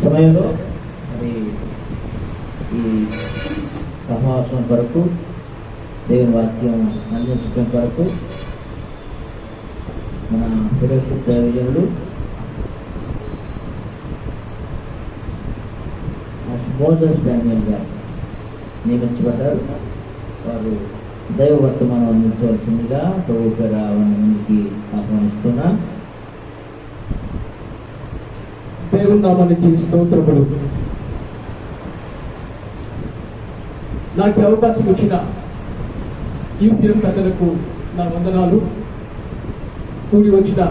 సమయంలో మరి ఈ సమావేశం కొరకు దేవుని వాక్యం అందించడం కొరకు మన ఫెలోషిప్ దైవజనుడు మోజెస్ డానియల్ గారు నియమించబడ్డారు. వారు దైవ వర్తమానం అందించవలసిందిగా ప్రభు పేర ముందుకి ఆహ్వానిస్తున్నా. దేవుని నామానికి స్తోత్రములు. నాకు అవకాశం ఇచ్చిన ఈ ఉద్యోగ పెద్దలకు నా వందనాలు. కూడి వచ్చిన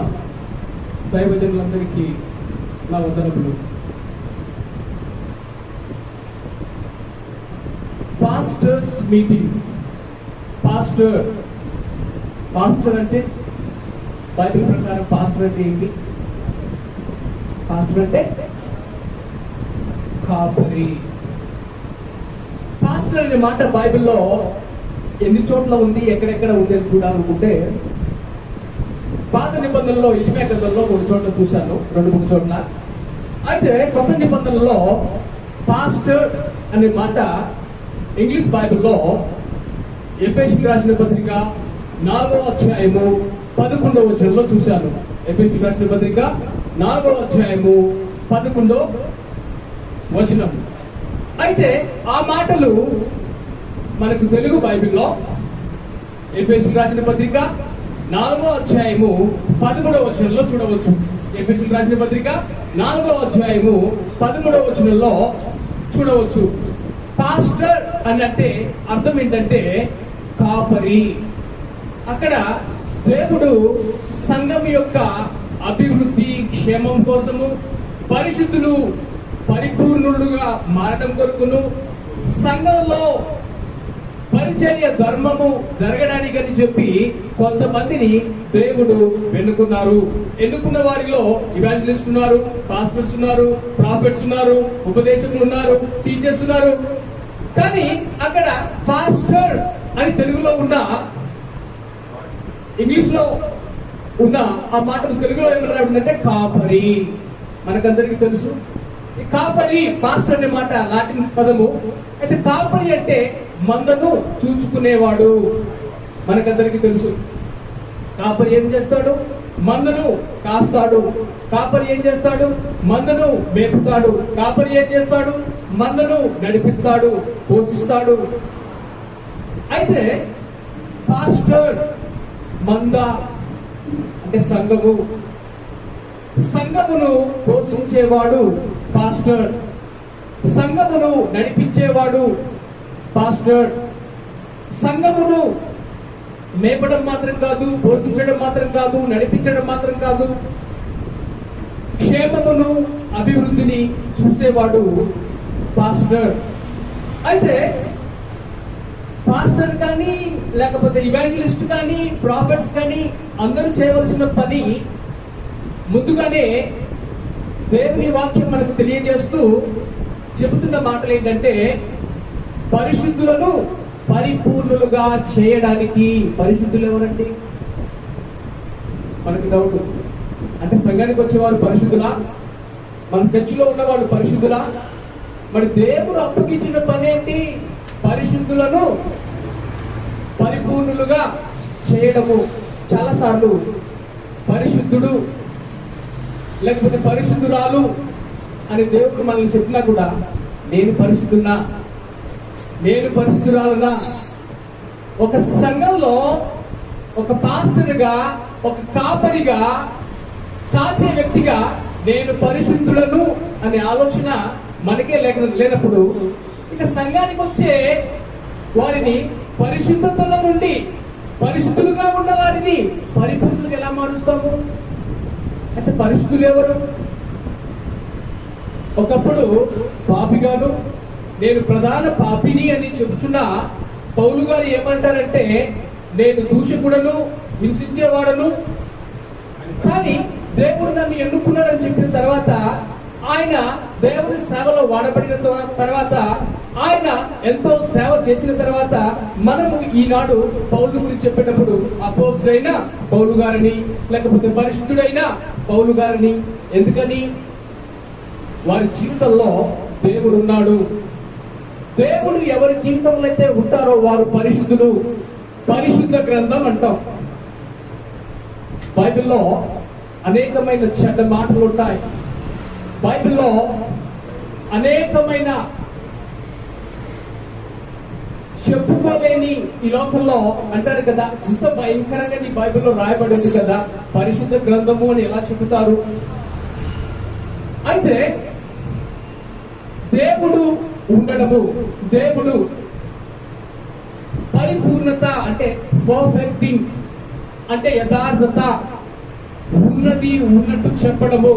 దైవజనులందరికీ నా వందనములు. Pastors meeting. పాస్టర్ అంటే బైబిల్ ప్రకారం పాస్టర్ అంటే ఏంటి? పాస్టర్ అంటే కాపరి. పాస్టర్ అనే మాట బైబిల్లో ఎన్ని చోట్ల ఉంది, ఎక్కడెక్కడ ఉంది అని చూడాలనుకుంటే పాత నిబంధనలో ఇరిమియా గ్రంథంలో 3 చోట్ల చూశాను, 2-3 చోట్ల. అయితే కొత్త నిబంధనలో పాస్టర్ అనే మాట ఇంగ్లీష్ బైబిల్లో ఎఫెసీయులకు రాసిన పత్రిక 4వ అధ్యాయము 11వ వచనంలో చూశాను. ఎఫెసీయులకు రాసిన పత్రిక 4వ అధ్యాయము 11వ వచనం. అయితే ఆ మాటలు మనకు తెలుగు బైబిల్లో ఎఫెసీయులకు రాసిన పత్రిక 4వ అధ్యాయము 13వ వచనంలో చూడవచ్చు. ఎఫెసీయులకు రాసిన పత్రిక 4వ అధ్యాయము 13వ వచనంలో చూడవచ్చు. పాస్టర్ అన్నట్టే అర్థం ఏంటంటే కాపరి. అక్కడ దేవుడు సంఘం యొక్క అభివృద్ధి, క్షేమం కోసము, పరిశుద్ధులు పరిపూర్ణులుగా మారడం కొరకును, సంఘంలో పరిచర్య ధర్మము జరగడానికి అని చెప్పి కొంతమందిని దేవుడు ఎన్నుకున్న వారిలో ఇవాంజలిస్ట్ ఉన్నారు, పాస్టర్స్ ఉన్నారు, ప్రాఫెట్స్ ఉన్నారు, ఉపదేశకులు ఉన్నారు, టీచర్స్ ఉన్నారు. కానీ అక్కడ పాస్టర్ అని తెలుగులో ఉన్న, ఇంగ్లీష్ లో ఉన్న ఆ మాటను తెలుగులో ఏమంటే కాపరి. మనకందరికీ తెలుసు ఈ కాపరి, పాస్టర్ అనే మాట లాటిన్ పదము. అయితే కాపరి అంటే మందను చూచుకునేవాడు. మనకందరికీ తెలుసు కాపరి ఏం చేస్తాడు? మందను కాస్తాడు. కాపరి ఏం చేస్తాడు? మందను మేపుతాడు. కాపరి ఏం చేస్తాడు? మందను నడిపిస్తాడు, పోషిస్తాడు. అయితే పాస్టర్ మంద అంటే సంఘమును పోషించేవాడు పాస్టర్. సంఘమును నడిపించేవాడు పాస్టర్. సంఘమును మేపడం మాత్రం కాదు, పోషించడం మాత్రం కాదు, నడిపించడం మాత్రం కాదు, క్షేమమును అభివృద్ధిని చూసేవాడు పాస్టర్. అయితే పాస్టర్ కానీ లేకపోతే ఇవాంజలిస్ట్ కానీ ప్రాఫెట్స్ కానీ అందరూ చేయవలసిన పని ముందుగానే దేవుని వాక్యం మనకు తెలియజేస్తూ చెబుతున్న మాటలు ఏంటంటే పరిశుద్ధులను పరిపూర్ణులుగా చేయడానికి. పరిశుద్ధులు ఎవరండి? మనకి డౌట్. అంటే సంఘానికి వచ్చేవారు పరిశుద్ధులా? మన చర్చిలో ఉన్నవాళ్ళు పరిశుద్ధులా? మరి దేవుడు అప్పగించిన పని ఏంటి? పరిశుద్ధులను పరిపూర్ణులుగా చేయడము. చాలాసార్లు పరిశుద్ధుడు లేకపోతే పరిశుద్ధురాలు అని దేవుడు మనల్ని చెప్పినా కూడా నేను పరిశుద్ధురాలుగా, ఒక సంఘంలో ఒక పాస్టర్గా, ఒక కాపరిగా, కాచే వ్యక్తిగా నేను పరిశుద్ధులను అనే ఆలోచన మనకే లేనప్పుడు ఇక సంఘానికి వచ్చే వారిని పరిశుద్ధతలో నుండి పరిశుద్ధులుగా ఉన్న వారిని పరిపూర్ణులుగా ఎలా మారుస్తాము? అంటే పరిశుద్ధులు ఎవరు? ఒకప్పుడు పాపిగాను, నేను ప్రధాన పాపిని అని చెబుతున్న పౌలు గారు ఏమంటారంటే నేను దూషకుడను, హింసించేవాడను, కానీ దేవుడు నన్ను ఎన్నుకున్నాడని చెప్పిన తర్వాత, ఆయన దేవుని సేవలో వాడబడిన తర్వాత, ఆయన ఎంతో సేవ చేసిన తర్వాత మనము ఈనాడు పౌలు గురించి చెప్పేటప్పుడు అపోస్తుడైన పౌలు గారిని లేకపోతే పరిశుద్ధుడైన పౌలు గారిని. ఎందుకని? వారి జీవితంలో దేవుడు ఉన్నాడు. దేవుడు ఎవరి జీవితంలో అయితే ఉంటారో వారు పరిశుద్ధులు. పరిశుద్ధ గ్రంథం అంటాం. బైబిల్లో అనేకమైన చెడ్డ మాటలు ఉంటాయి. బైబిల్లో అనేకమైన చెప్పుకోలేని ఈ లోకంలో అంటారు కదా, ఇంత భయంకరంగా నీ బైబిల్లో రాయబడి ఉంది కదా, పరిశుద్ధ గ్రంథము అని ఎలా చెబుతారు? అయితే దేవుడు ఉండడము, దేవుడు పరిపూర్ణత అంటే పర్ఫెక్టింగ్ అంటే యథార్థత ఉన్నది ఉన్నట్టు చెప్పడము.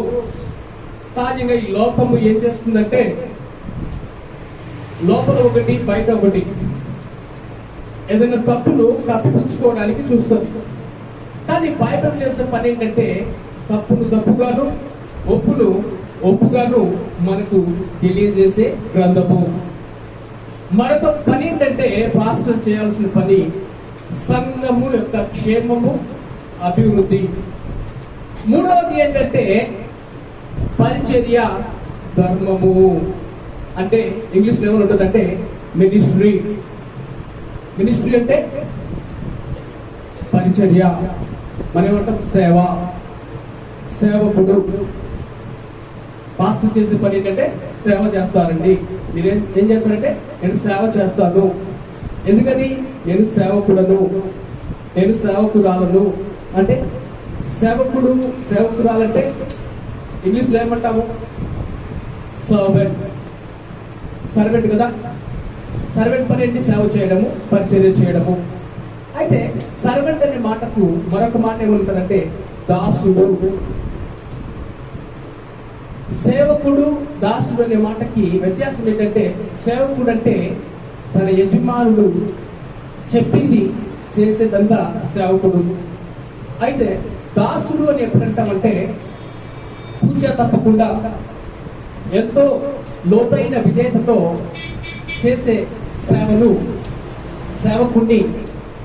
సహజంగా ఈ లోకము ఏం చేస్తుందంటే లోపల ఒకటి బయట ఒకటి ఏదైనా తప్పును కప్పిపుచ్చుకోవడానికి చూస్తుంది. కానీ బైబిల్ చేసే పని ఏంటంటే తప్పును తప్పుగాను ఒప్పును ఒప్పుగాను మనకు తెలియజేసే గ్రంథము. మనతో పని ఏంటంటే పాస్టర్ చేయాల్సిన పని సంఘము యొక్క క్షేమము, అభివృద్ధి. మూడవది ఏంటంటే పరిచర్య, ధర్మము. అంటే ఇంగ్లీష్ ఏమని ఉంటుందంటే మినిస్ట్రీ. మినిస్ట్రీ అంటే పరిచర్య, మనం ఏమంటాం సేవ, సేవకుడు. పాస్టర్ చేసే పని ఏంటంటే సేవ చేస్తారండి. మీరేం ఏం చేస్తారంటే నేను సేవ చేస్తాను. ఎందుకని? నేను సేవకుడను, నేను సేవకురాలను. అంటే సేవకుడు సేవకురాలంటే ఇంగ్లీష్లో ఏమంటాము? సర్వెంట్. సర్వెంట్ కదా. సర్వెంట్ పని ఏంటి? సేవ చేయడము, పరిచర్య చేయడము. అయితే సర్వెంట్ అనే మాటకు మరొక మాట ఏమంటారంటే దాసుడు. సేవకుడు, దాసుడు అనే మాటకి వ్యత్యాసం ఏంటంటే సేవకుడు అంటే తన యజమానుడు చెప్పింది చేసేదంతా సేవకుడు. అయితే దాసుడు అని ఎప్పుడంటామంటే పూజ తప్పకుండా ఎంతో లోతైన విధేయతతో చేసే సేవలు సేవకుడిని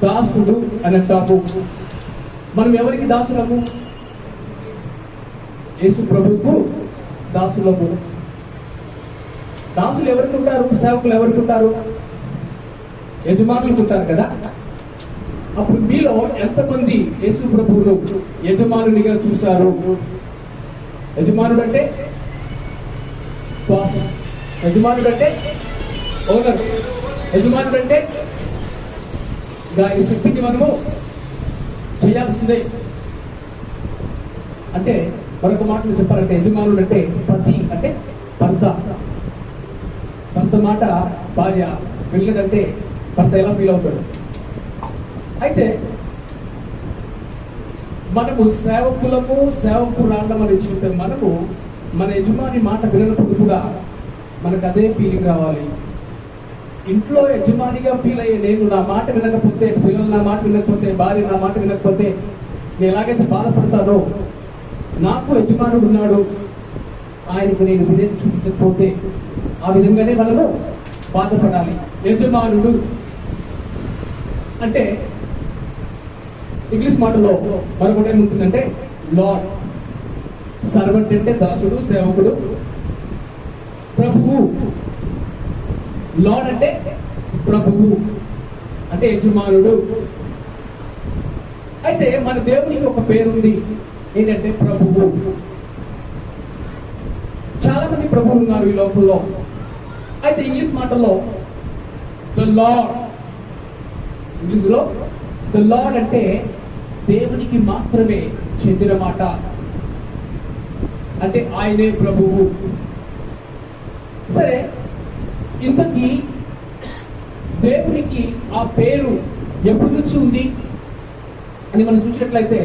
దాసుడు అని అంటాము. మనం ఎవరికి దాసులము? యేసు ప్రభువుకు దాసులము. దాసులు ఎవరికి ఉంటారు? సేవకులు ఎవరికి ఉంటారు? యజమానులకు ఉంటారు కదా. అప్పుడు మీలో ఎంతమంది యేసు ప్రభువును యజమానునిగా చూశారు? యజమానుడు అంటే బాస్, యజమానుడు అంటే ఓనర్, యజమానుడు అంటే ఆయన చెప్పింది మనము చేయాల్సిందే. అంటే మరొక మాటలు చెప్పాలంటే యజమానుడు అంటే పతి, అంటే భర్త. భర్త మాట భార్య వెళ్ళదంటే భర్త ఎలా ఫీల్ అవుతాడు? అయితే మనము సేవకులము, సేవకురాళ్ళమని చెప్పే మనము మన యజమాని మాట వినప్పుడు కూడా మనకు అదే ఫీలింగ్ రావాలి. ఇంట్లో యజమానిగా ఫీల్ అయ్యే నేను నా మాట వినకపోతే, పిల్లలు నా మాట వినకపోతే, భార్య నా మాట వినకపోతే నేను ఎలాగైతే బాధపడతానో, నాకు యజమానుడు ఉన్నాడు, ఆయనకు నేను విధేయత చూపించకపోతే ఆ విధంగానే మనము బాధపడాలి. యజమానుడు అంటే ఇంగ్లీష్ మాటలో మరొకటి ఏముంటుందంటే లార్డ్. సర్వెంట్ అంటే దాసుడు, సేవకుడు. ప్రభువు. లార్డ్ అంటే ప్రభువు, అంటే యజమానుడు. అయితే మన దేవునికి ఒక పేరుంది, ఏంటంటే ప్రభువు. చాలా మంది ప్రభువులు ఉన్నారు ఈ లోకంలో. అయితే ఇంగ్లీష్ మాటల్లో ద లార్డ్, ఇంగ్లీష్ లో ద లార్డ్ అంటే దేవునికి మాత్రమే చెందిన మాట. అంటే ఆయనే ప్రభువు. సరే, ఇంతకీ దేవునికి ఆ పేరు ఎప్పటి నుంచి ఉంది అని మనం చూసినట్లయితే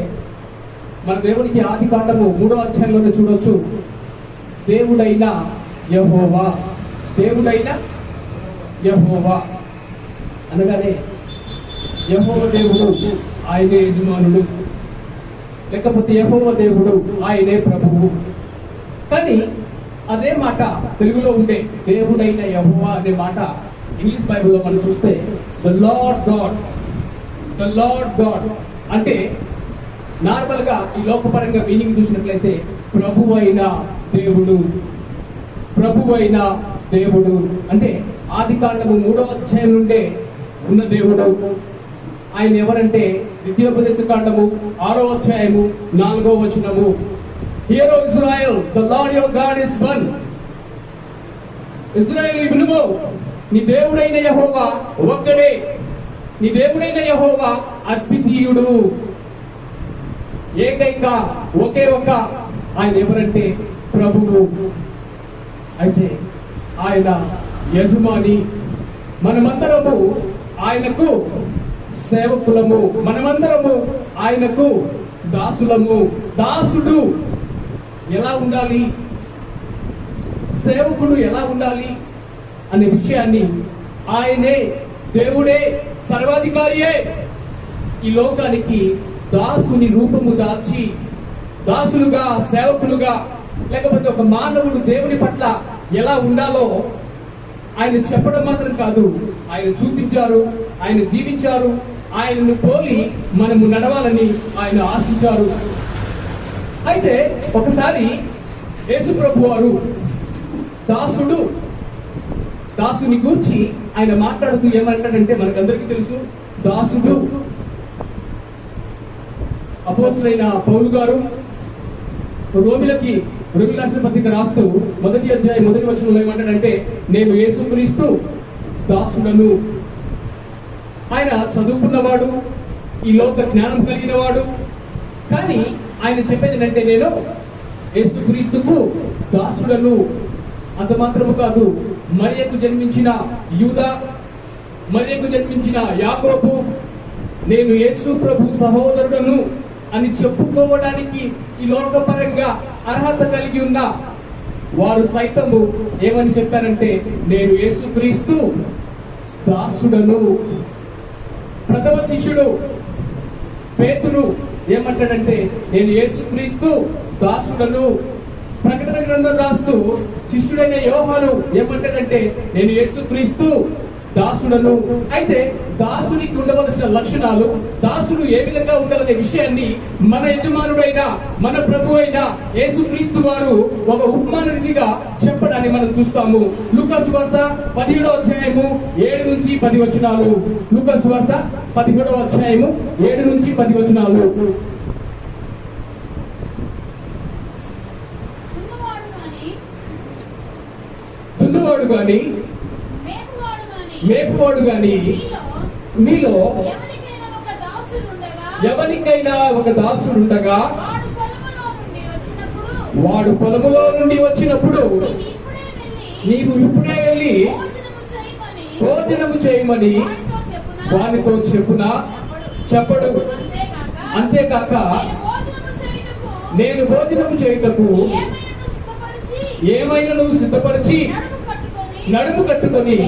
మన దేవునికి ఆది కాండము 3వ అధ్యాయంలోనే చూడవచ్చు. దేవుడైన యెహోవా, దేవుడైన యెహోవా అనగానే యెహోవా దేవుడు ఆయనే యజమానుడు, లేకపోతే యెహోవా దేవుడు ఆయనే ప్రభువు. కానీ అదే మాట తెలుగులో ఉండే దేవుడైన యెహోవా అనే మాట ఇంగ్లీష్ బైబిల్లో మనం చూస్తే the lord God, the lord God అంటే నార్మల్ గా ఈ లోకపరంగా మీనింగ్ చూసినట్లయితే ప్రభు అయిన దేవుడు, ప్రభువైన దేవుడు. అంటే ఆది కాండము 3వ అధ్యాయం నుండే ఉన్న దేవుడు. ఆయన ఎవరంటే ద్వితీయోపదేశ కాండము 6వ అధ్యాయము 4వ వచనము, hear O Israel, the Lord your God is one. Israel వినుము, నీ దేవుడైన యెహోవా ఒక్కడే. నీ దేవుడైన యెహోవా అద్వితీయుడు, ఏకైక, ఒకే ఒక. ఆయన ఎవరంటే ప్రభువు. అయితే ఆయన యజమాని, మనమందరము ఆయనకు సేవకులము, మనమందరము ఆయనకు దాసులము. దాసుడు ఎలా ఉండాలి, సేవకుడు ఎలా ఉండాలి అనే విషయాన్ని ఆయనే, దేవుడే, సర్వాధికారియే ఈ లోకానికి దాసుని రూపము దాల్చి, దాసులుగా, సేవకులుగా, లేకపోతే ఒక మానవుడు దేవుని పట్ల ఎలా ఉండాలో ఆయన చెప్పడం మాత్రం కాదు, ఆయన చూపించారు, ఆయన జీవించారు. ఆయనను పోలి మనము నడవాలని ఆయన ఆశించారు. అయితే ఒకసారి యేసు ప్రభు వారు దాసుని గూర్చి ఆయన మాట్లాడుతూ ఏమంటాడంటే, మనకందరికీ తెలుసు, దాసుడు. అపోస్తలుడైన పౌలు గారు రోమిలకి రాసిన పత్రిక రాస్తూ 1వ అధ్యాయం 1వ వచనంలో ఏమంటాడంటే, నేను యేసుక్రీస్తు దాసుడను. ఆయన చదువుకున్నవాడు, ఈ లోక జ్ఞానం కలిగిన వాడు. కానీ ఆయన చెప్పేది ఏంటంటే, నేను యేసుక్రీస్తుకు దాసుడను. అంత మాత్రము కాదు, మరియకు జన్మించిన యూదా, మరియకు జన్మించిన యాకోబు, నేను యేసు ప్రభు సహోదరుడను అని చెప్పుకోవడానికి ఈ లోకపరంగా అర్హత కలిగి ఉన్న వారు సైతము ఏమని చెప్పారంటే, నేను యేసుక్రీస్తు దాసుడను. ప్రథమ శిష్యుడు పేతురు ఏమంటాడంటే, నేను యేసుక్రీస్తు దాసుడను. ప్రకటన గ్రంథం రాస్తూ శిష్యుడైన యోహాను ఏమంటాడంటే, నేను యేసుక్రీస్తు దాసుడను. అయితే దాసునికి ఉండవలసిన లక్షణాలు, దాసుడు ఏ విధంగా ఉండాలనే విషయాన్ని మన యజమానుడైన, మన ప్రభు అయిన యేసుక్రీస్తు వారు ఒక ఉపమాన రీతిగా చెప్పడాన్ని మనం చూస్తాము. లూకా సువార్త 17వ అధ్యాయము 7 నుంచి 10 వచనాలు. లూకా సువార్త 17వ అధ్యాయము 7 నుంచి 10 వచనాలు. దున్నువాడు గాని మేపువాడు గాని మీలో ఎవరికైనా ఒక దాసుడుండగా వాడు పొలములో నుండి వచ్చినప్పుడు నీవు ఇప్పుడే వెళ్ళి భోజనము చేయమని వానితో చెప్పునా? చెప్పడు. అంతేకాక నేను భోజనము చేయుటకు ఏమైనా నువ్వు సిద్ధపరిచి నడుము కట్టుకొని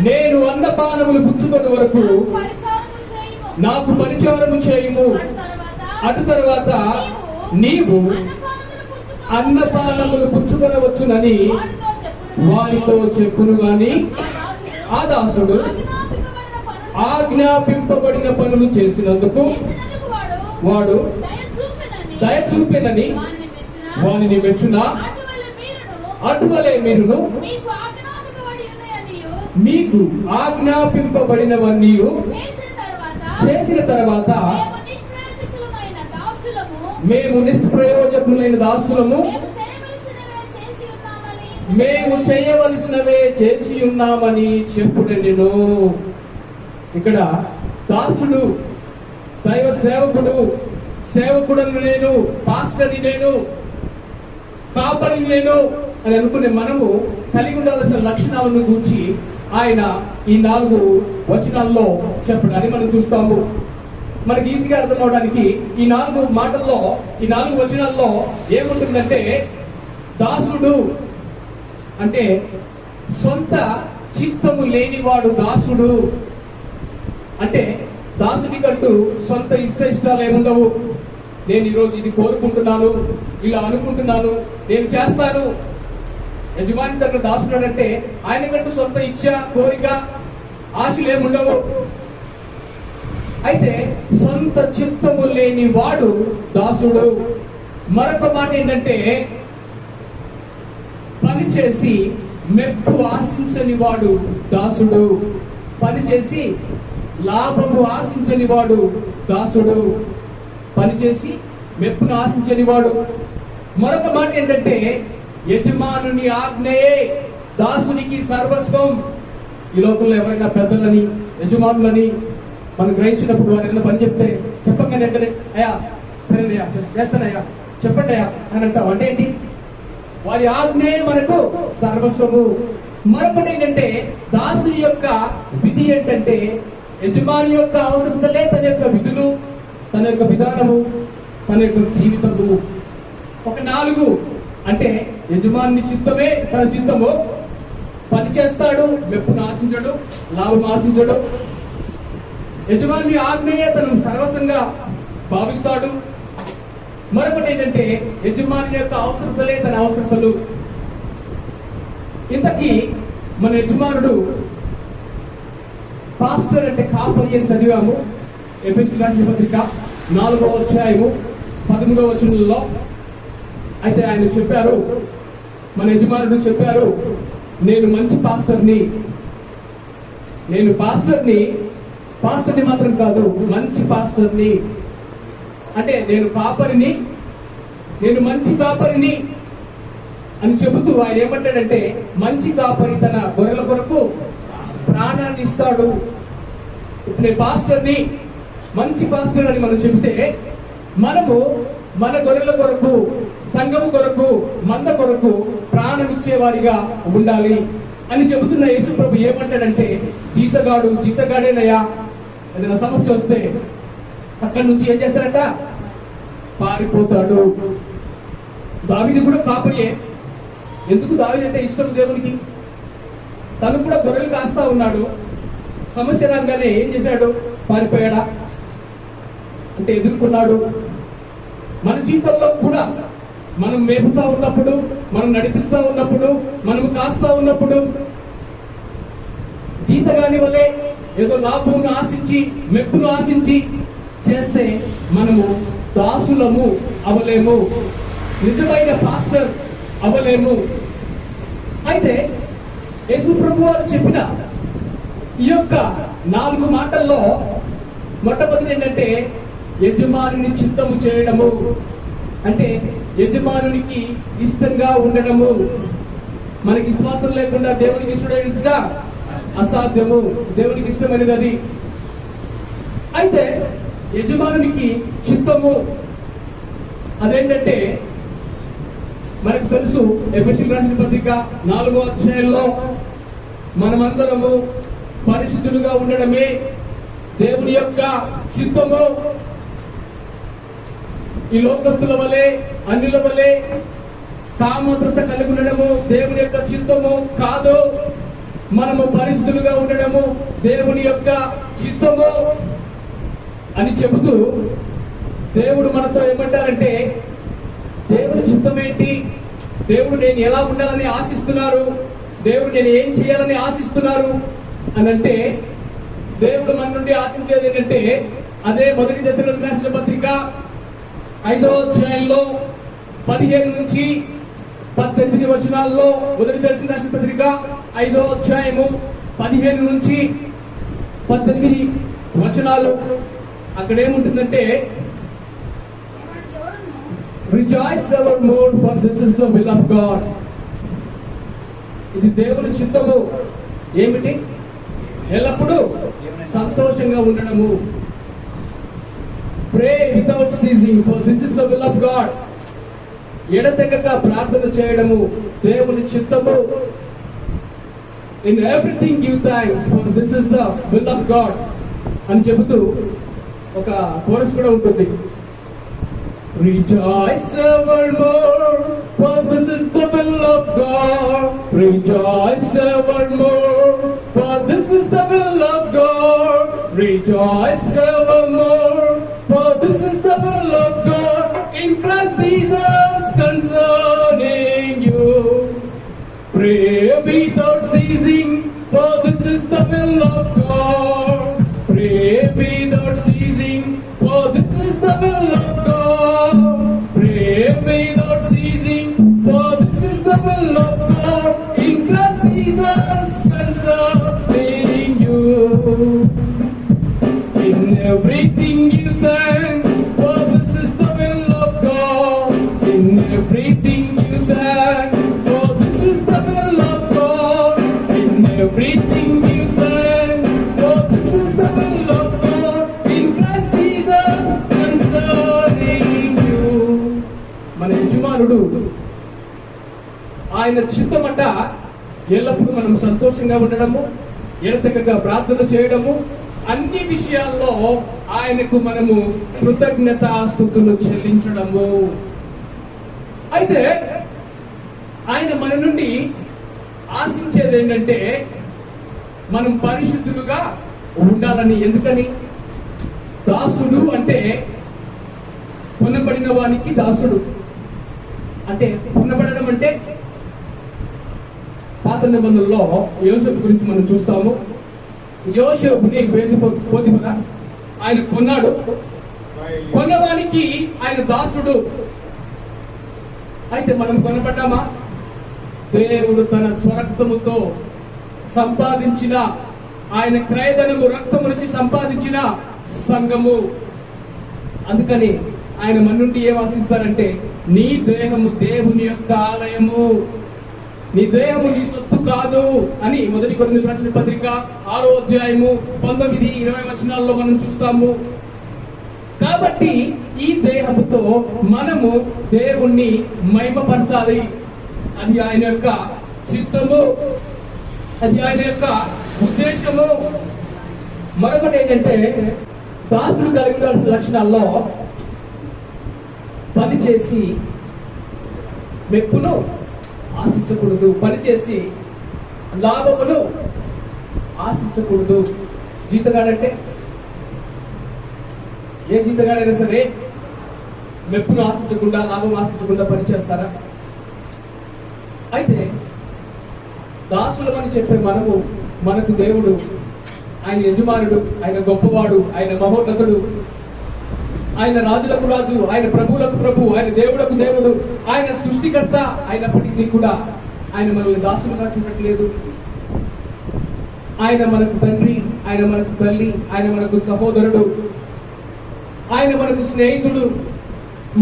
నేను అన్నపానములు పుచ్చుకున్న వరకు నాకు పరిచారము చేయుము. అటు తర్వాత నీవు అన్నపానములు పుచ్చుకొనవచ్చునని వారితో చెప్పును గాని ఆ దాసుడు ఆజ్ఞాపింపబడిన పనులు చేసినందుకు వాడు దయ చూపెనని వానిని మెచ్చునా? అటువలే మీరును మీకు ఆజ్ఞాపింపబడినవన్నీ చేసిన తర్వాత మేము నిష్ప్రయోజకులైన దాసులము, మేము చేయవలసినవే చేసి ఉన్నామని చెప్పుడే. నేను ఇక్కడ దాసుడు, దైవ సేవకుడు, సేవకుడను నేను, పాస్టర్ని నేను, కాపరిని నేను అని అనుకునే మనము కలిగి ఉండాల్సిన లక్షణాలను గురించి ఆయన ఈ 4 వచనాల్లో చెప్పడాన్ని మనం చూస్తాము. మనకి ఈజీగా అర్థం అవడానికి ఈ 4 మాటల్లో, ఈ 4 వచనాల్లో ఏముంటుందంటే, దాసుడు అంటే సొంత చిత్తము లేనివాడు దాసుడు. అంటే దాసుడికంటూ సొంత ఇష్టాలు ఏముండవు. నేను ఈరోజు ఇది కోరుకుంటున్నాను, ఇలా అనుకుంటున్నాను, నేను చేస్తాను. యజమాని దగ్గర దాసుడు అంటే ఆయనకంటూ సొంత ఇచ్చ, కోరిక, ఆశలు ఏముండవు. అయితే సొంత చిత్తము లేని వాడు దాసుడు. మరొక మాట ఏంటంటే, పని చేసి మెప్పు ఆశించని వాడు దాసుడు. పని చేసి లాభము ఆశించని వాడు దాసుడు. పని చేసి మెప్పును ఆశించని వాడు. మరొక మాట ఏంటంటే, యజమానుని ఆజ్ఞయే దాసునికి సర్వస్వం. ఈ లోకంలో ఎవరైనా పెద్దలని, యజమానులని మనం గ్రహించినప్పుడు వారు ఏదైనా పని చెప్తే చెప్పంగానే వెంటనే అయ్యా సరేనయ్యా చేస్తానయ్యా చెప్పండి అయ్యా అని అంటాం. అంటే ఏంటి? వారి ఆజ్ఞే మనకు సర్వస్వము. మరొకటి ఏంటంటే, దాసుని యొక్క విధి ఏంటంటే, యజమాని యొక్క అవసరతలే తన యొక్క విధులు, తన యొక్క విధానము, తన యొక్క జీవితము. ఒక 4 అంటే యజమాని చిత్తమే తన చిత్తము. పని చేస్తాడు, మెప్పును ఆశించడు, లాభం ఆశించడు. యజమాని ఆజ్ఞయే తను సర్వస్వంగా భావిస్తాడు. మరొకటి ఏంటంటే, యజమాని యొక్క అవసరతలే తన అవసరతలు. ఇంతకీ మన యజమానుడు పాస్టర్ అంటే కాపరి అని చదివాము. ఎఫెసీయులకు రాసిన పత్రిక 4వ అధ్యాయము 13వ వచనంలో. అయితే ఆయన చెప్పారు, మన యజమానుడు చెప్పారు, నేను మంచి పాస్టర్ని. నేను పాస్టర్ని మాత్రం కాదు, మంచి పాస్టర్ని. అంటే నేను కాపరిని, నేను మంచి కాపరిని అని చెబుతూ ఆయన ఏమంటాడంటే, మంచి కాపరి తన గొర్రెల కొరకు ప్రాణాన్ని ఇస్తాడు. ఇప్పుడు నేను పాస్టర్ని, మంచి పాస్టర్ అని మనం చెబితే, మనము మన గొర్రెల కొరకు, సంఘము కొరకు, మంద కొరకు ప్రాణం ఇచ్చేవారిగా ఉండాలి అని చెబుతున్న యేసు ప్రభు ఏమంటాడంటే, జీతగాడేనయ్యా. ఏదైనా సమస్య వస్తే అక్కడి నుంచి ఏం చేస్తారట? పారిపోతాడు. దావీదు కూడా కాపరియే. ఎందుకు దావీదు అంటే ఇష్టం దేవునికి? తను కూడా గొర్రెలు కాస్తా ఉన్నాడు. సమస్య రాగానే ఏం చేశాడు? పారిపోయాడా? అంటే ఎదుర్కొన్నాడు. మన జీవితంలో కూడా మనం మేపుతా ఉన్నప్పుడు, మనం నడిపిస్తా ఉన్నప్పుడు, మనం కాస్తా ఉన్నప్పుడు, జీతగాని వలె ఏదో లాభమును ఆశించి, మెప్పును ఆశించి చేస్తే మనము దాసులము అవలేము, నిజమైన పాస్టర్ అవలేము. అయితే యేసు ప్రభు వారు చెప్పిన ఈ యొక్క 4 మాటల్లో మొట్టమొదటి ఏంటంటే, యజమానుని చిత్తము చేయడము. అంటే యజమానునికి ఇష్టంగా ఉండడము. మనకి విశ్వాసం లేకుండా దేవునికి ఇష్టమైనదిగా అసాధ్యము. దేవునికి ఇష్టమైనది అది. అయితే యజమానునికి చిత్తము అదేంటంటే, మనకు తెలుసు ఎఫెసీయులకు రాసిన పత్రిక 4వ అధ్యాయంలో మనమందరము పరిశుద్ధులుగా ఉండడమే దేవుని యొక్క చిత్తము. ఈ లోకస్తుల వలె, అన్యుల వలె కామతృత కలిగి ఉండడము దేవుని యొక్క చిత్తము కాదు. మనము పరిశుద్ధులుగా ఉండడము దేవుని యొక్క చిత్తము అని చెబుతూ, దేవుడు మనతో ఏమంటారంటే, దేవుని చిత్తం ఏంటి? దేవుడు నేను ఎలా ఉండాలని ఆశిస్తున్నారు? దేవుడు నేను ఏం చేయాలని ఆశిస్తున్నారు అని అంటే, దేవుడు మన నుండి ఆశించేది ఏంటంటే, అదే మొదటి దశలోకి రాసిన పత్రిక 5వ అధ్యాయంలో 15 నుంచి 18 వచనాల్లో, మొదటి దశలోకి రాసిన పత్రిక 5వ అధ్యాయము 15 నుంచి 18 వచనాలు. అక్కడ ఏముంటుందంటే, Rejoice evermore, for this is the will of God. ఇది దేవుని చిత్తము. ఏమిటి? ఎల్లప్పుడూ సంతోషంగా ఉండడము. Pray without ceasing, for this is the will of God. ఎడతెగక ప్రార్థన చేయడము దేవుని చిత్తము. In everything give thanks, for this is the will of God అని చెబుతూ ఒక కోరస్ కూడా ఉంటుంది. Rejoice evermore, for this is the will of God. Rejoice evermore, for this is the will of God. Rejoice evermore, for this is the will of God. In Christ Jesus concerning you. Pray without ceasing, for this is the will of God. Pray without ceasing, for this is the will of God. Pray without ceasing, for this is the will of God in Christ Jesus concerning you. In everything you thank, for this is the will of God. In everything you thank, for this is the will of God. In everything you thank, for this is the will of God. In Christ Jesus concerning you. మన యజమానుడు ఆయన చిత్తమట ఎల్లప్పుడూ మనం సంతోషంగా ఉండడము, ఎడతెగక ప్రార్థన చేయడము, అన్ని విషయాల్లో ఆయనకు మనము కృతజ్ఞతాస్తుతులు చెల్లించడము. అయితే ఆయన మన నుండి ఆశించేది ఏంటంటే మనం పరిశుద్ధులుగా ఉండాలని. ఎందుకని? దాసుడు అంటే కొనబడిన వానికి దాసుడు. అంటే కొనబడడం అంటే పాత నిబంధనలో యోసేపు గురించి మనం చూస్తాము. యోసేపుని పోతిఫర ఆయన కొన్నాడు. కొన్నవానికి ఆయన దాసుడు. అయితే మనం కొనబడ్డామా? దేవుడు తన స్వరక్తముతో సంపాదించిన, ఆయన క్రయధనము రక్తము నుంచి సంపాదించిన సంఘము. అందుకని ఆయన మన నుండి ఏం ఆశిస్తారంటే, నీ దేహము దేవుని యొక్క ఆలయము, నీ దేహము నీ సొత్తు కాదు అని 1 కొరింథీయులకు రాసిన పత్రిక 6వ అధ్యాయము 19-20 వచనాల్లో మనం చూస్తాము. కాబట్టి ఈ దేహముతో మనము దేవుణ్ణి మహిమపరచాలి. అది ఆయన యొక్క చిత్తము, అది ఆయన యొక్క ఉద్దేశము. మరొకటి ఏంటంటే, దాసుడు కలిగి ఉండాల్సిన లక్షణాల్లో పనిచేసి మెప్పును ఆశించకూడదు, పనిచేసి లాభమును ఆశించకూడదు. జీతగాడంటే ఏ జీతగాడైనా సరే మెప్పును ఆశించకుండా, లాభం ఆశించకుండా పనిచేస్తారా? అయితే దాసులమని చెప్పే మనము, మనకు దేవుడు, ఆయన యజమానుడు, ఆయన గొప్పవాడు, ఆయన మహోన్నతుడు, ఆయన రాజులకు రాజు, ఆయన ప్రభువులకు ప్రభు, ఆయన దేవులకు దేవుడు, ఆయన సృష్టికర్త అయినప్పటికీ కూడా ఆయన మనల్ని దాసులుగా చూడట్లేదు. ఆయన మనకు తండ్రి, ఆయన మనకు తల్లి, ఆయన మనకు సహోదరుడు, ఆయన మనకు స్నేహితుడు.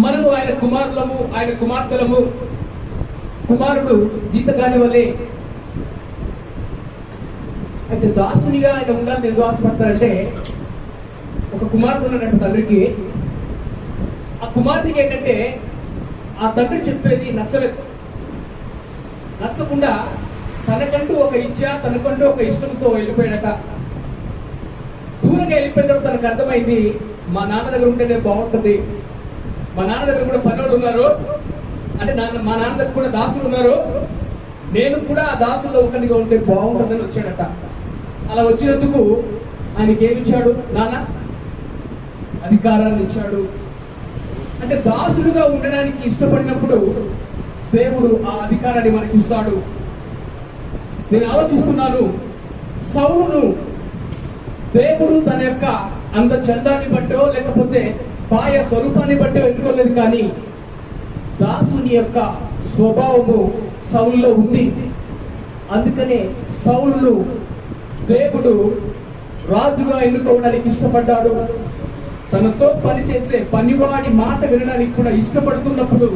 మనము ఆయన కుమారులము, ఆయన కుమార్తెలము. కుమారుడు జీతగాని వలె. అయితే దాసునిగా ఆయన ఉండాలని ఎందుకు ఆశపడతారంటే, ఒక కుమార్తె ఉన్నట్టు తండ్రికి, ఆ కుమార్తెకి ఏంటంటే ఆ తండ్రి చెప్పేది నచ్చలేదు. నచ్చకుండా తనకంటూ ఒక ఇచ్చ, తనకంటూ ఒక ఇష్టంతో వెళ్ళిపోయాడట. దూరంగా వెళ్ళిపోయిన తర్వాత తనకు అర్థమైంది, మా నాన్న దగ్గర ఉంటేనే బాగుంటుంది, మా నాన్న దగ్గర కూడా పనులు ఉన్నారు, అంటే మా నాన్న దగ్గర కూడా దాసులు ఉన్నారు, నేను కూడా ఆ దాసుల్లో ఒకటిగా ఉంటే బాగుంటుందని వచ్చాడట. అలా వచ్చినందుకు ఆయనకి ఏమిచ్చాడు? నాన్న అధికారాన్ని ఇచ్చాడు. అంటే దాసుడుగా ఉండడానికి ఇష్టపడినప్పుడు దేవుడు ఆ అధికారాన్ని మనకి ఇస్తాడు. నేను ఆలోచిస్తున్నాను, సౌలును దేవుడు తన యొక్క అంత చందాన్ని బట్టో లేకపోతే బాహ్య స్వరూపాన్ని బట్టో ఎన్నుకోలేదు, కానీ దాసుని యొక్క స్వభావము సౌలులో ఉంది. అందుకనే సౌలును దేవుడు రాజుగా ఎన్నుకోవడానికి ఇష్టపడ్డాడు. తనతో పనిచేసే పనివాడి మాట వినడానికి కూడా ఇష్టపడుతున్నప్పుడు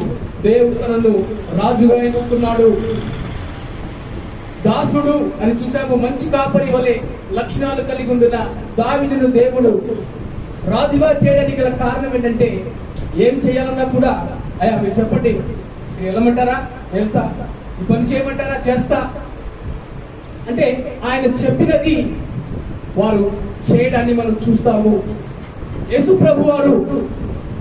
దేవుడు తనను రాజుగా ఎంచుకున్నాడు. దాసుడు అని చూసాము, మంచి కాపరి వలె లక్షణాలు కలిగి ఉండిన దావీదును దేవుడు రాజుగా చేయడానికి గల కారణం ఏంటంటే, ఏం చేయాలన్నా కూడా, అయ్యా మీరు చెప్పండి, మీరు వెళ్ళమంటారా వెళ్తా, ఈ పని చేయమంటారా చేస్తా అంటే ఆయన చెప్పినది వారు చేయడాన్ని మనం చూస్తాము. యేసు ప్రభు వారు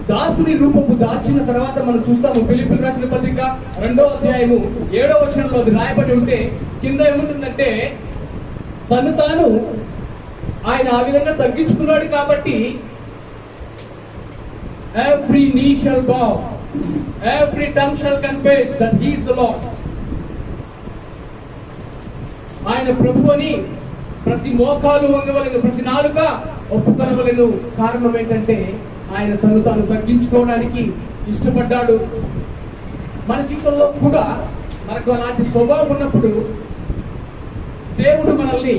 దాసుని రూపము దాచిన తర్వాత మనం చూస్తాము. ఫిలిప్పీయులకు రాసిన పత్రిక 2వ అధ్యాయము 7వ వచనంలో అది రాయబడి ఉంటే కింద ఏముంటుందంటే, తను తాను ఆయన ఆ విధంగా తగ్గించుకున్నాడు కాబట్టి every knee shall bow, every tongue shall confess that he is the Lord. ఆయన ప్రభు అని ప్రతి మోకాలు వంగవలెను, ప్రతి నాలుక ఒప్పుకొనవలెను. కారణం ఏంటంటే ఆయన తను తాను తగ్గించుకోవడానికి ఇష్టపడ్డాడు. మన జీవితంలో కూడా మనకు అలాంటి స్వభావం ఉన్నప్పుడు దేవుడు మనల్ని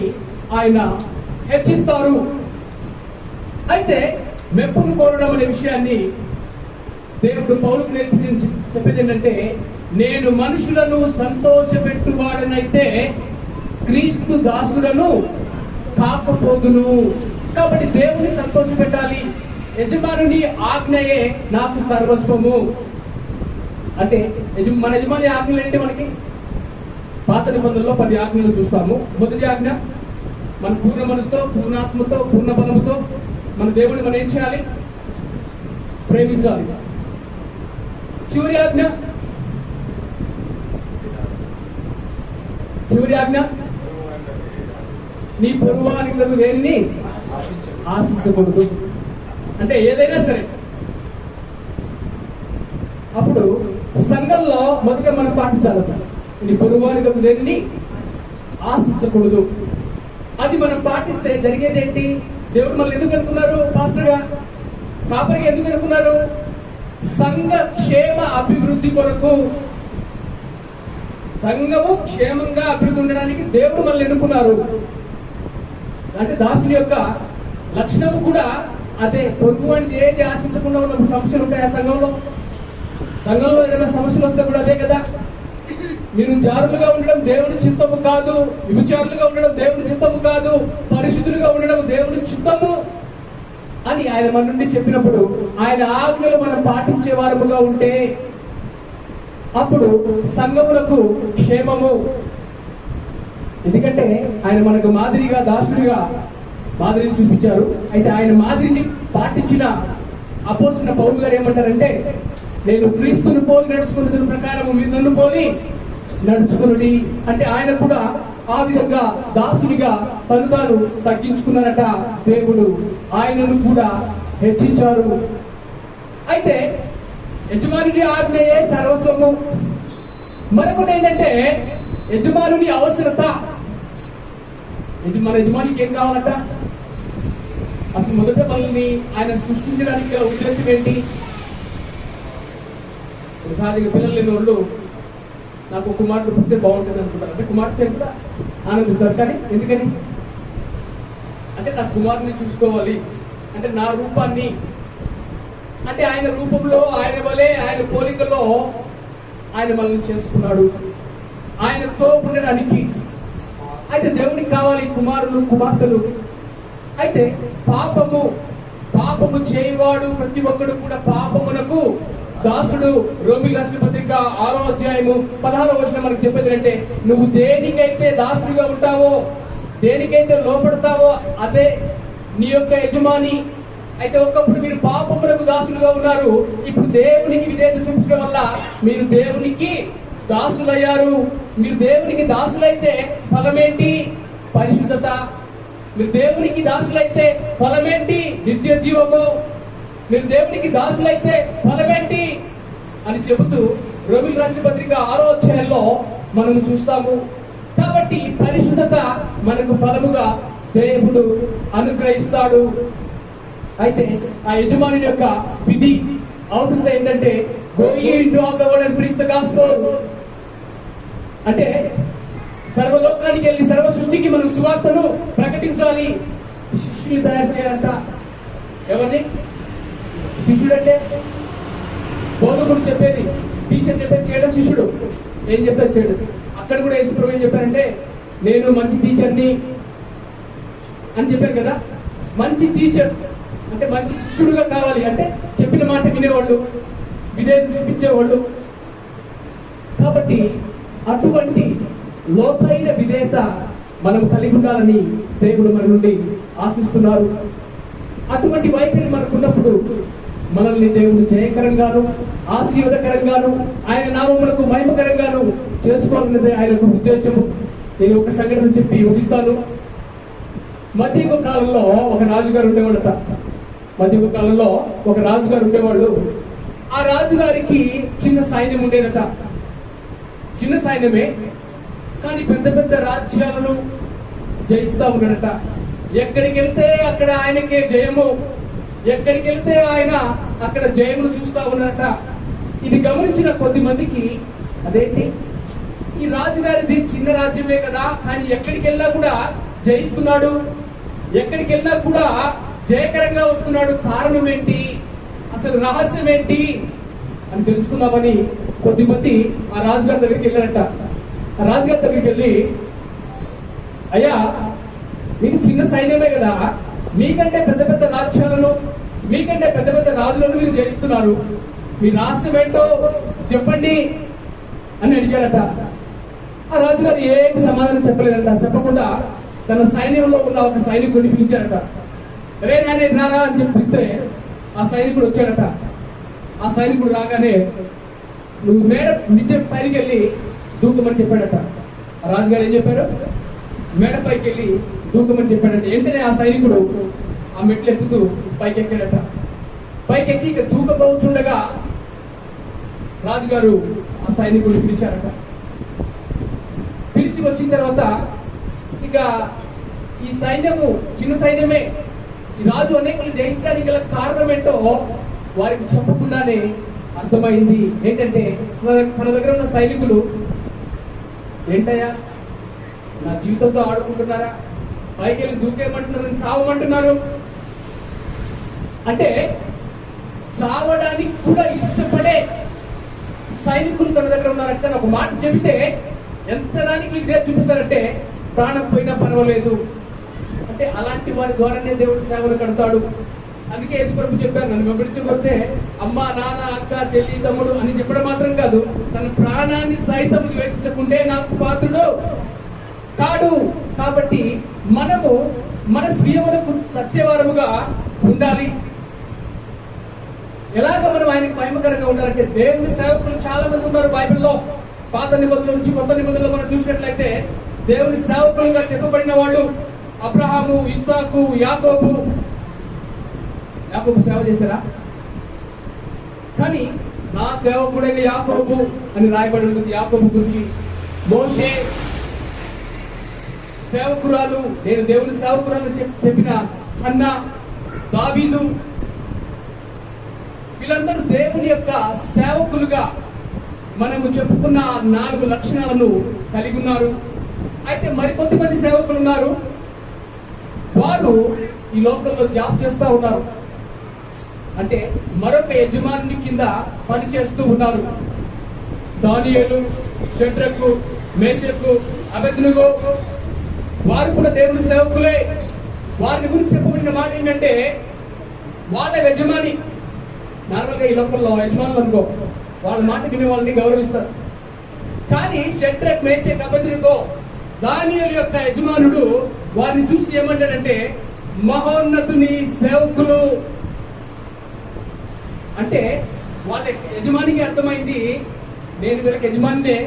ఆయన హెచ్చిస్తారు. అయితే మెప్పును కోరడం అనే విషయాన్ని దేవుడు పౌలుకు నేర్పించి చెప్పేది ఏంటంటే, నేను మనుషులను సంతోషపెట్టువాడనైతే క్రీస్తు దాసులను కాకపోదును. కాబట్టి దేవుని సంతోష పెట్టాలి. యజమానుని ఆజ్ఞయే నాకు సర్వస్వము. అంటే మన యజమాని ఆజ్ఞలు ఏంటి? మనకి పాత నిబంధనలో 10 ఆజ్ఞలు చూస్తాము. మొదటి ఆజ్ఞ, మన పూర్ణ మనసుతో, పూర్ణాత్మతో, పూర్ణ బలముతో మన దేవుడిని మనం ఏం చేయాలి? ప్రేమించాలి. చివరి ఆజ్ఞ నీ పొరుగువానికి దేన్ని ఆశించకూడదు. అంటే ఏదైనా సరే. అప్పుడు సంఘంలో మొదట మనం పాటించాలి, నీ పొరుగువానికి దేన్ని ఆశించకూడదు. అది మనం పాటిస్తే జరిగేది ఏంటి? దేవుడు మనల్ని ఎందుకు అనుకున్నారు? పాస్టర్గా, కాపరిగా ఎందుకు అనుకున్నారు? సంఘ క్షేమ అభివృద్ధి కొరకు, సంఘము క్షేమంగా అభివృద్ధి ఉండడానికి దేవుడు మనల్ని ఎన్నుకున్నారు. అంటే దాసుని యొక్క లక్షణము కూడా అదే. పొరుగు అంటే ఏది ఆశించకుండా ఉన్న సమస్యలు ఉంటాయి ఆ సంఘంలో. సంఘంలో ఏదైనా సమస్యలు వస్తే కూడా అదే కదా. మీరు జారులుగా ఉండడం దేవుని చిత్తము కాదు, విచారులుగా ఉండడం దేవుని చిత్తము కాదు, పరిశుద్ధులుగా ఉండడం దేవుని చిత్తము అని ఆయన మన నుండి చెప్పినప్పుడు, ఆయన ఆజ్ఞలు మనం పాటించే వారముగా ఉంటే అప్పుడు సంఘములకు క్షేమము. ఎందుకంటే ఆయన మనకు మాదిరిగా, దాసుడిగా మాదిరిని చూపించారు. అయితే ఆయన మాదిరిని పాటించిన అపోస్తలుడైన పౌలు గారు ఏమంటారంటే, నేను క్రీస్తుని పోలి నడుచుకున్న ప్రకారము మీరు నన్ను పోలి నడుచుకునుడి. అంటే ఆయన కూడా ఆ విధంగా దాసునిగా తను తగ్గించుకున్నారట. దేవుడు ఆయనను కూడా హెచ్చించారు. అయితే యజమానుని ఆజ్ఞయే సర్వస్వము. మరొకటి ఏంటంటే యజమానుని అవసరత. మన యజమానికి ఏం కావాలట? అసలు మొదట మనల్ని ఆయన సృష్టించడానికి గల ఉద్దేశం ఏంటి? సహజంగా పిల్లలు లేని వాళ్ళు నాకు కుమార్తె పుట్టితే బాగుంటుంది అనుకుంటారు. అంటే కుమార్తె కూడా ఆనందిస్తారు. కానీ ఎందుకని అంటే నా కుమారుని చూసుకోవాలి, అంటే నా రూపాన్ని, అంటే ఆయన రూపంలో, ఆయన వలె, ఆయన పోలికలో ఆయన మనల్ని చేసుకున్నాడు ఆయనతో ఉండడానికి. అయితే దేవునికి కావాలి కుమారులు, కుమార్తెలు. అయితే పాపము చేయవాడు ప్రతి ఒక్కడు కూడా పాపమునకు దాసుడు. రోమీయులకు రాసిన పత్రిక 6వ అధ్యాయము 16వ వచనం మనకు చెప్పేది అంటే, నువ్వు దేనికైతే దాసుడిగా ఉంటావో, దేనికైతే లోపడతావో అదే నీ యొక్క యజమాని. అయితే ఒకప్పుడు మీరు పాపములకు దాసులుగా ఉన్నారు, ఇప్పుడు దేవునికి విధేయత చూపించడం వల్ల మీరు దేవునికి దాసులయ్యారు. మీరు దేవునికి దాసులైతే ఫలమేంటి? పరిశుద్ధత. మీరు దేవునికి దాసులైతే ఫలమేంటి? నిత్య జీవము. మీరు దేవునికి దాసులైతే ఫలమేంటి అని చెబుతూ రోమీయులకు రాసిన పత్రిక 6వ అధ్యాయంలో మనము చూస్తాము. కాబట్టి పరిశుద్ధత మనకు ఫలముగా దేవుడు అనుగ్రహిస్తాడు. అయితే ఆ యజమాని యొక్క విధి అవసరం ఏంటంటే, go ye into all the world and preach the gospel. అంటే సర్వలోకానికి వెళ్ళి సర్వ సృష్టికి మనం సువార్తను ప్రకటించాలి. శిష్యులు తయారు చేయాలంట. ఎవరిని? శిష్యుడు అంటే బోధకుడు చెప్పేది, టీచర్ చెప్పేది చేయడం శిష్యుడు. ఏం చెప్పేది చేయడు. అక్కడ కూడా యేసుప్రభు ఏం చెప్పారంటే, నేను మంచి టీచర్ని అని చెప్పారు కదా. మంచి టీచర్ అంటే మంచి శిష్యుడుగా కావాలి. అంటే చెప్పిన మాట వినేవాళ్ళు, విధేయత చూపించేవాళ్ళు. కాబట్టి అటువంటి లోతైన విధేయత మనం కలిగి ఉండాలని దేవుడు మన నుండి ఆశిస్తున్నారు. అటువంటి వైఖరి మనకున్నప్పుడు మనల్ని దేవుడు జయకరంగాను, ఆశీర్వాదకరంగాను, ఆయన నామమునకు మహిమకరంగాను చేసుకోవాలన్నదే ఆయనకు ఉద్దేశము. నేను ఒక సంఘటన చెప్పి ముగిస్తాను. మధ్యయుగ కాలంలో ఒక రాజుగారు ఉండేవాడట. మధ్యయుగ కాలంలో ఒక రాజుగారు ఉండేవాళ్ళు. ఆ రాజుగారికి చిన్న సైన్యం ఉండేదట. చిన్న సైన్యమే, కానీ పెద్ద పెద్ద రాజ్యాలను జయిస్తా ఉన్నాడట. ఎక్కడికి వెళ్తే అక్కడ ఆయనకే జయము, ఎక్కడికి వెళ్తే ఆయన అక్కడ జయమును చూస్తా ఉన్నాడట. ఇది గమనించిన కొద్ది మందికి అదేంటి ఈ రాజుగారిది చిన్న రాజ్యమే కదా, కానీ ఎక్కడికి వెళ్ళినా కూడా జయిస్తున్నాడు, ఎక్కడికి వెళ్ళినా కూడా జయకరంగా వస్తున్నాడు. కారణం ఏంటి, అసలు రహస్యం ఏంటి అని తెలుసుకుందామని కొద్దిమంది ఆ రాజుగారి దగ్గరికి వెళ్ళారట. ఆ రాజుగారి దగ్గరికి వెళ్ళి, అయ్యా మీకు చిన్న సైన్యమే కదా, మీకంటే పెద్ద పెద్ద రాజ్యాలను, మీకంటే పెద్ద పెద్ద రాజులను మీరు జయిస్తున్నారు, మీ రహస్యం ఏంటో చెప్పండి అని అడిగారట. ఆ రాజుగారు ఏం సమాధానం చెప్పలేదంట. చెప్పకుండా తన సైన్యంలో ఉన్న ఒక సైనికుడిని పిలిచారట. రే నాయన రారా అని చెప్పి పిలిస్తే ఆ సైనికుడు వచ్చాడట. ఆ సైనికుడు రాగానే నువ్వు మిద్దె పైకి వెళ్ళి దూకమని చెప్పాడట. ఆ రాజుగారు ఏం చెప్పారు, మేడ పైకి వెళ్ళి దూకమని చెప్పాడట. వెంటనే ఆ సైనికుడు ఆ మెట్లు ఎక్కుతూ పైకి ఎక్కాడట. పైకి ఎక్కి ఇక దూకపోవచ్చుండగా రాజుగారు ఆ సైనికుడిని పిలిచారట. పిలిచి వచ్చిన తర్వాత ఇక ఈ సైన్యము చిన్న సైన్యమే, ఈ రాజు అనేకులు జయించడానికి గల కారణం ఏంటో వారికి చెప్పకుండానే అర్థమైంది. ఏంటంటే తన దగ్గర ఉన్న సైనికులు, ఏంటయ్యా నా జీవితంతో ఆడుకుంటున్నారా, పైకి వెళ్ళి దూకేయమంటున్నారు, చావమంటున్నారు అంటే చావడానికి కూడా ఇష్టపడే సైనికులు తన దగ్గర ఉన్నారంటే ఒక మాట చెబితే ఎంత దానికి ఇదే చూపిస్తారంటే ప్రాణం పోయినా పర్వాలేదు అంటే అలాంటి వారి ద్వారానే దేవుడు సేవలు కడతాడు. అందుకే యేసుప్రభు చెప్పారు, నన్ను వెంబడించకపోతే అమ్మ నాన్న అక్క చెల్లి తమ్ముడు అని చెప్పడం మాత్రం కాదు, తన ప్రాణాన్ని సైతం ద్వేషించకుంటే నాకు పాత్రుడు కాడు. కాబట్టి మనము మన స్వీయమునకు సత్యవారముగా ఉండాలి. ఎలాగ మనం ఆయనకు మహిమకరంగా ఉండాలంటే, దేవుని సేవకులు చాలా మంది ఉన్నారు బైబిల్లో. పాత నిబంధనల నుంచి కొత్త నిబంధనలు మనం చూసినట్లయితే దేవుని సేవకులుగా చెప్పబడిన వాళ్ళు అబ్రహాము, ఇస్సాకు, యాకోబు. యాకోబు సేవ చేశారా? కానీ నా సేవకుడైన యాకోబు అని రాయబడి ఉంటుంది యాకోబు గురించి. మోషే సేవకురాలు, నేను దేవుని సేవకురాలు చెప్పిన హన్నా, దావీదు, వీళ్ళందరూ దేవుని యొక్క సేవకులుగా మనము చెప్పుకున్న 4 లక్షణాలను కలిగి ఉన్నారు. అయితే మరికొద్ది మంది సేవకులు ఉన్నారు, వారు ఈ లోకంలో జాబ్ చేస్తూ ఉన్నారు, అంటే మరొక యజమాని కింద పనిచేస్తూ ఉన్నారు. దానియేలు, షడ్రకు, మేషకు, అబేద్నెగో వారు కూడా దేవుని సేవకులే. వారిని గురించి చెప్పబడిన మాట ఏంటంటే, వాళ్ళ యజమాని, నార్మల్గా ఈ లోకంలో యజమానులు అనుకో, వాళ్ళ మాట వినే వాళ్ళని గౌరవిస్తారు. కానీ షడ్రక్, మేషక్, అబేద్నెగో దానియేలు యొక్క యజమానుడు వారిని చూసి ఏమంటాడంటే, మహోన్నతుని సేవకులు. అంటే వాళ్ళ యజమానికి అర్థమైంది, నేను వీళ్ళకి యజమానినే,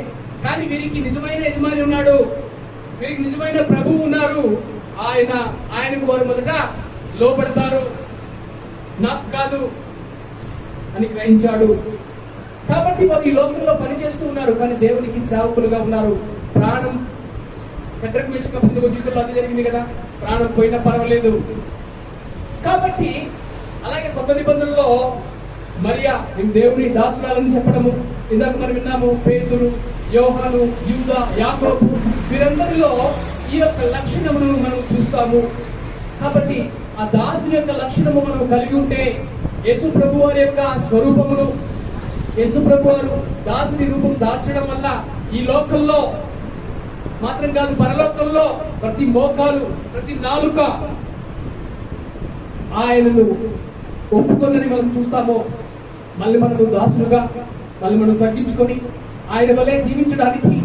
కానీ వీరికి నిజమైన యజమాని ఉన్నాడు, వీరికి నిజమైన ప్రభువు ఉన్నారు, ఆయనకు వారు మొదట లోపడతారు, నాకు కాదు అని గ్రహించాడు. కాబట్టి వారు ఈ లోకంలో పనిచేస్తూ ఉన్నారు, కానీ దేవునికి సేవకులుగా ఉన్నారు. ప్రాణం షడ్రక్, మేషక్, అబేద్నెగో జీవితంలో అది జరిగింది కదా, ప్రాణం పోయినా పర్వాలేదు. కాబట్టి అలాగే కొత్త నిబంధనలో మరియా దేవుని దాసురాలని చెప్పడము, ఇందాక మనం విన్నాము, పేతురు, యోహాను, యూదా, యాకోబు, వీరందరిలో ఈ యొక్క లక్షణమును మనం చూస్తాము. కాబట్టి ఆ దాసుని యొక్క లక్షణము మనం కలిగి ఉంటే, యేసు ప్రభు వారి యొక్క స్వరూపమును, యేసు ప్రభు వారు దాసుని రూపం దాల్చడం వల్ల ఈ లోకంలో మాత్రం కాదు, పరలోకంలో ప్రతి మోకాలు, ప్రతి నాలుక ఆయనను ఒప్పుకుందని మనం చూస్తాము. మళ్ళీ మనకు దాసులుగా మళ్ళీ మనం తగ్గించుకొని ఆయన వల్లే జీవించడానికి,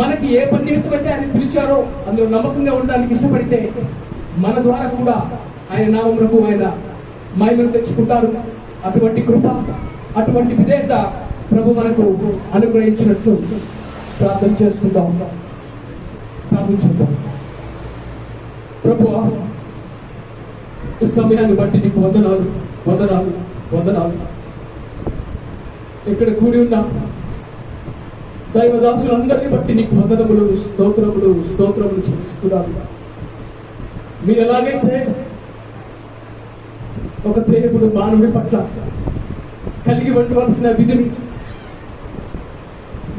మనకి ఏ పని నిమిత్తమైతే ఆయన పిలిచారో అందులో నమ్మకంగా ఉండడానికి ఇష్టపడితే మన ద్వారా కూడా ఆయన నామమునకు ఆయన మహిమను తెచ్చుకుంటారు. అటువంటి కృప, అటువంటి విధేయత ప్రభు మనకు అనుగ్రహించినట్లు ప్రార్థన చేసుకుంటాం. ప్రార్థించుకుంటాం. ప్రభువా, ఈ సమయాన్ని బట్టి నీకు వందనాలు, వందనాలు, వందనాలు. ఇక్కడ కూడి ఉన్న దైవదాసులందరినీ బట్టి నీకు వందనములు, స్తోత్రములు, స్తోత్రములు చూపిస్తున్నాను. మీరు ఎలాగైతే ఒక దేవుడు మానవుడి పట్ల కలిగి ఉండవలసిన విధిని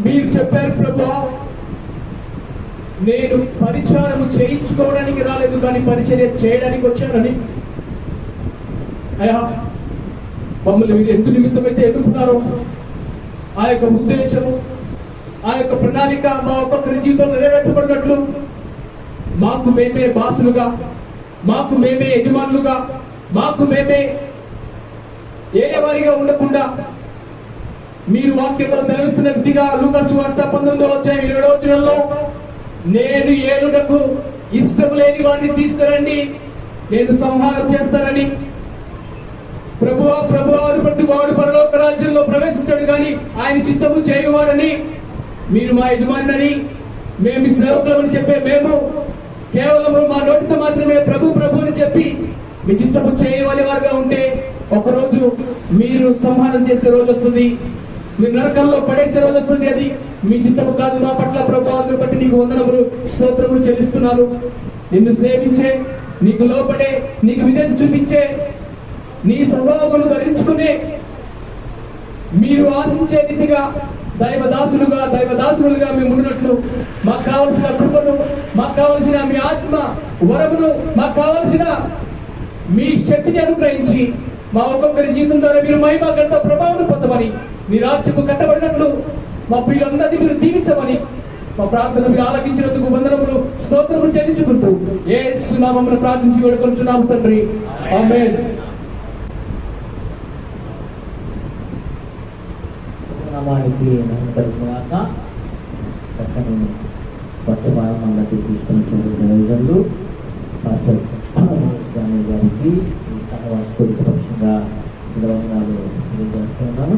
మీరు చెప్పారు ప్రభువా, నేను పరిచారము చేయించుకోవడానికి రాలేదు కానీ పరిచర్య చేయడానికి వచ్చానని. అయ్యా, మమ్మల్ని మీరు ఎందు నిమిత్తమైతే ఎన్నుకున్నారో ఆ యొక్క ఉద్దేశము, ఆ యొక్క ప్రణాళిక మా ఒక్కొక్కరి జీవితంలో నెరవేర్చబడినట్లు మాకు మేమే బాసులుగా, మాకు మేమే యజమానులుగా, మాకు మేమే ఏలేవారిగా ఉండకుండా మీరు వాక్యంలో సెలవిస్తున్న రీతిగా లూకాసు సువార్త 19:7 నేను ఏలుటకు ఇష్టం లేని వాడిని తీసుకురండి, నేను సంహారం చేస్తానని. ప్రభువా ప్రభువా బట్టి వాడు పరలోక రాజ్యంలో ప్రవేశించాడు కానీ ఆయన చిత్తము చేయువాడని మీరు మా యజమాని, మేము సేవకులమని చెప్పే మేము కేవలం మా నోటితో మాత్రమే ప్రభు ప్రభు అని చెప్పి మీ చిత్తము చేయని వారుగా ఉంటే ఒకరోజు మీరు సంహారం చేసే రోజు వస్తుంది, మీరు నరకంలో పడేసే రోజు వస్తుంది. అది మీ చిత్తము కాదు మా పట్ల. ప్రభు అందరూ బట్టి నీకు వందనములు స్తోత్రములు చెల్లిస్తున్నాను. నిన్ను సేవించే, నీకు లోపడే, నీకు విధేయత చూపించే, నీ స్వభావములు ధరించుకునే, మీరు ఆశించే రీతిగా దైవదాసులుగా మేము ఉండినట్లు మాకు కావలసిన కృపను, మాకు కావలసిన మీ ఆత్మ వరమును, మాకు కావలసిన మీ శక్తిని అనుగ్రహించి మా ఒక్కొక్కరి జీవితం ద్వారా మీరు మహిమ గంట ప్రభావం పొందమని, మీ రాజ్యము కట్టబడినట్లు మా ప్రియులందరినీ మీరు దీవించమని మా ప్రార్థన మీరు ఆలకించినందుకు వందనములు స్తోత్రములు చెల్లించుకుంటూ యేసు నామమున ప్రార్థించి వేడుకొనుచున్నాము తండ్రి, ఆమేన్. నామానికి నమస్కరించాక చక్కని వర్తమానం మనకి తీసుకుని పాస్టర్ గారికి సహవాస పక్షంగా వందనాలు తెలియజేస్తున్నాను.